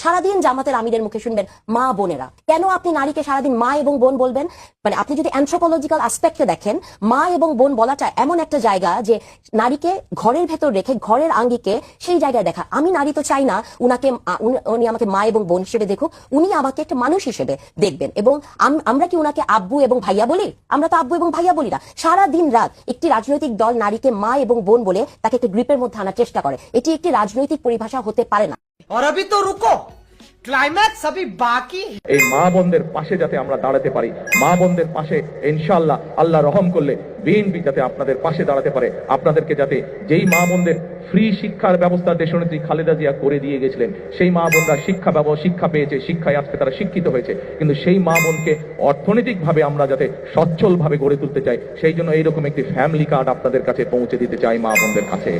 সারাদিন জামাতের আমিরের মুখে শুনবেন মা বোনেরা। কেন আপনি নারীকে সারাদিন মা এবং বোন বলবেন? মানে আপনি যদি অ্যানথ্রোপোলজিক্যাল অ্যাসপেক্টে দেখেন, মা এবং বোন বলাটা এমন একটা জায়গা যে নারীকে ঘরের ভেতর রেখে ঘরের আঙ্গিকে সেই জায়গায় দেখা। আমি নারী তো চাই না উনি আমাকে মা এবং বোন হিসেবে দেখুক, উনি আমাকে একটা মানুষ হিসেবে দেখবেন। এবং আমরা কি উনাকে আব্বু এবং ভাইয়া বলি? আমরা তো আব্বু এবং ভাইয়া বলি না। সারা দিন রাত একটি রাজনৈতিক দল নারীকে মা এবং বোন বলে তাকে একটা গ্রিপের মধ্যে আনার চেষ্টা করে। এটি একটি রাজনৈতিক পরিভাষা হতে পারে না। और अभी तो रुको, ক্লাইম্যাক্স अभी বাকি। এই মা বোনদের পাশে যাতে আমরা দাঁড়াতে পারি, মা বোনদের পাশে ইনশাআল্লাহ আল্লাহ রহম করলে বিএনপি যাতে আপনাদের পাশে দাঁড়াতে পারে, আপনাদেরকে যাতে যেই মা বোনদের ফ্রি শিক্ষার ব্যবস্থা দেশনেত্রী খালেদা জিয়া করে দিয়ে গেছিলেন, সেই মা বোনরা শিক্ষা পেয়েছে, শিক্ষায় আজকে তারা শিক্ষিত হয়েছে, কিন্তু সেই মা বোনকে অর্থনৈতিকভাবে আমরা যাতে সচ্ছলভাবে গড়ে তুলতে চাই, সেই জন্য এইরকম একটি ফ্যামিলি কার্ড আপনাদের কাছে পৌঁছে দিতে চাই মা বোনদের কাছে।